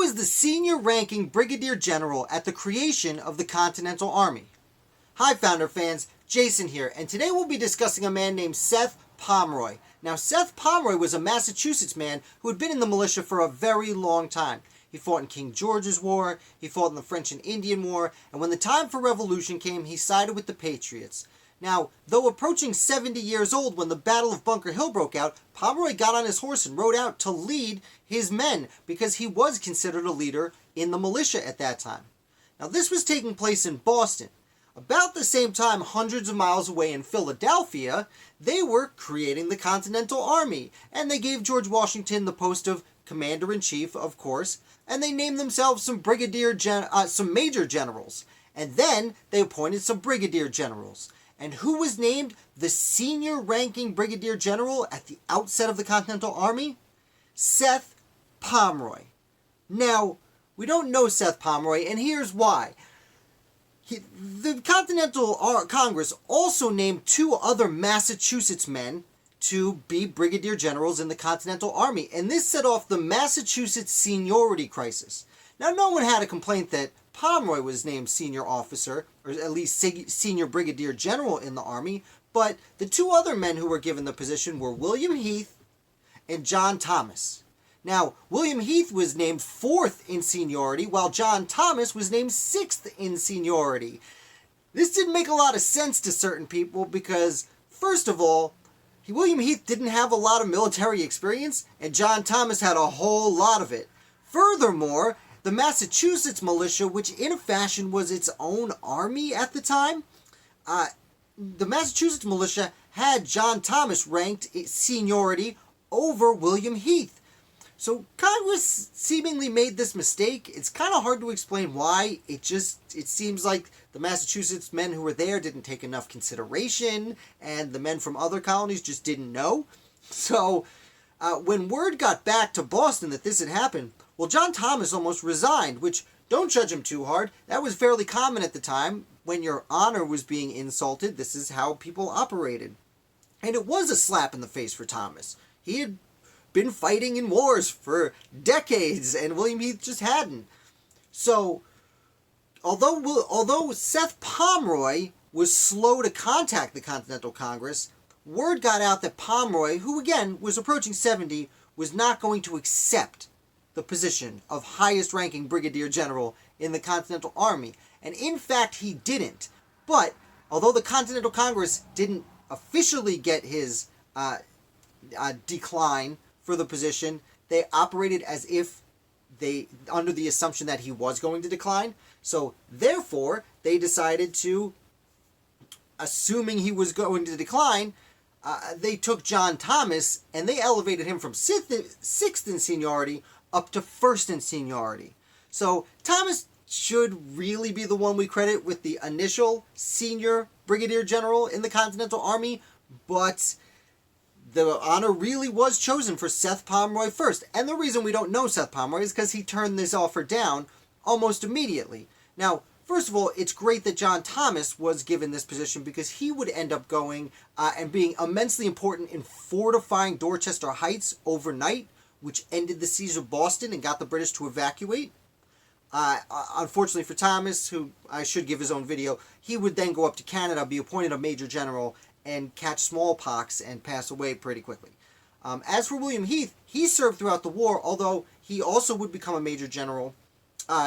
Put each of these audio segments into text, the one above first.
was the senior-ranking Brigadier General at the creation of the Continental Army? Hi, Founder fans. Jason here, and today we'll be discussing a man named Seth Pomeroy. Now, Seth Pomeroy was a Massachusetts man who had been in the militia for a very long time. He fought in King George's War, he fought in the French and Indian War, and when the time for revolution came, he sided with the Patriots. Now, though approaching 70 years old when the Battle of Bunker Hill broke out, Pomeroy got on his horse and rode out to lead his men because he was considered a leader in the militia at that time. Now, this was taking place in Boston. About the same time, hundreds of miles away in Philadelphia, they were creating the Continental Army, and they gave George Washington the post of Commander-in-Chief, of course, and they named themselves some Major Generals, and then they appointed some Brigadier Generals. And who was named the senior-ranking Brigadier General at the outset of the Continental Army? Seth Pomeroy. Now, we don't know Seth Pomeroy, and here's why. The Continental Congress also named two other Massachusetts men to be Brigadier Generals in the Continental Army, and this set off the Massachusetts Seniority Crisis. Now, no one had a complaint that Pomeroy was named senior officer, or at least senior Brigadier General in the Army, but the two other men who were given the position were William Heath and John Thomas. Now, William Heath was named 4th in seniority, while John Thomas was named 6th in seniority. This didn't make a lot of sense to certain people because, first of all, William Heath didn't have a lot of military experience, and John Thomas had a whole lot of it. Furthermore, the Massachusetts militia, which in a fashion was its own army at the time, the Massachusetts militia had John Thomas ranked seniority over William Heath. So Congress seemingly made this mistake. It's kind of hard to explain why. It seems like the Massachusetts men who were there didn't take enough consideration, and the men from other colonies just didn't know. So when word got back to Boston that this had happened, well, John Thomas almost resigned, which, don't judge him too hard. That was fairly common at the time. When your honor was being insulted, this is how people operated. And it was a slap in the face for Thomas. He had been fighting in wars for decades, and William Heath just hadn't. So, although Seth Pomeroy was slow to contact the Continental Congress, word got out that Pomeroy, who again was approaching 70, was not going to accept the position of highest-ranking Brigadier General in the Continental Army. And in fact, he didn't. But, although the Continental Congress didn't officially get his decline for the position, they operated as if under the assumption that he was going to decline. So, therefore, they decided to, assuming he was going to decline, they took John Thomas and they elevated him from 6th in seniority up to 1st in seniority. So Thomas should really be the one we credit with the initial senior Brigadier General in the Continental Army, but the honor really was chosen for Seth Pomeroy first. And the reason we don't know Seth Pomeroy is because he turned this offer down almost immediately. Now, first of all, it's great that John Thomas was given this position because he would end up going and being immensely important in fortifying Dorchester Heights overnight, which ended the siege of Boston and got the British to evacuate. Unfortunately for Thomas, who I should give his own video, he would then go up to Canada, be appointed a Major General, and catch smallpox and pass away pretty quickly. As for William Heath, he served throughout the war, although he also would become a Major General.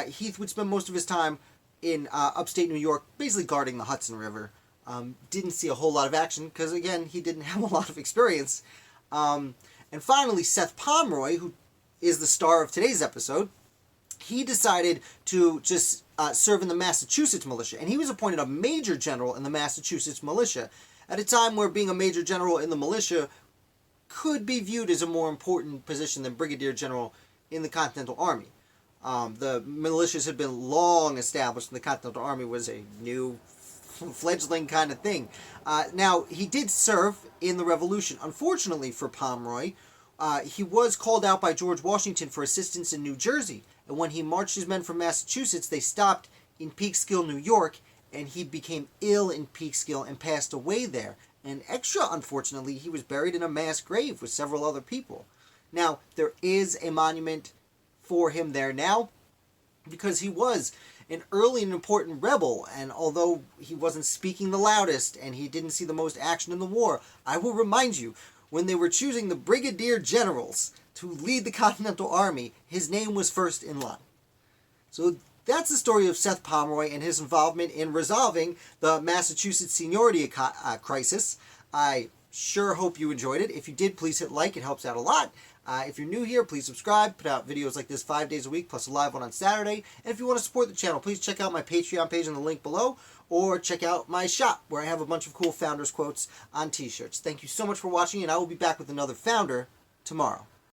Heath would spend most of his time in upstate New York, basically guarding the Hudson River. Didn't see a whole lot of action, because again, he didn't have a lot of experience. And finally, Seth Pomeroy, who is the star of today's episode, he decided to just serve in the Massachusetts militia, and he was appointed a Major General in the Massachusetts militia at a time where being a Major General in the militia could be viewed as a more important position than Brigadier General in the Continental Army. The militias had been long established, and the Continental Army was a new fledgling kind of thing. Now, he did serve in the Revolution. Unfortunately for Pomeroy, he was called out by George Washington for assistance in New Jersey, and when he marched his men from Massachusetts, they stopped in Peekskill, New York, and he became ill in Peekskill and passed away there. And extra unfortunately, he was buried in a mass grave with several other people. Now, there is a monument for him there now, because he was an early and important rebel, and although he wasn't speaking the loudest and he didn't see the most action in the war, I will remind you, when they were choosing the Brigadier Generals to lead the Continental Army, his name was first in line. So that's the story of Seth Pomeroy and his involvement in resolving the Massachusetts Seniority Crisis. I sure hope you enjoyed it. If you did, please hit like. It helps out a lot. If you're new here, please subscribe. Put out videos like this 5 days a week, plus a live one on Saturday. And if you want to support the channel, please check out my Patreon page in the link below, or check out my shop, where I have a bunch of cool Founders quotes on t-shirts. Thank you so much for watching, and I will be back with another Founder tomorrow.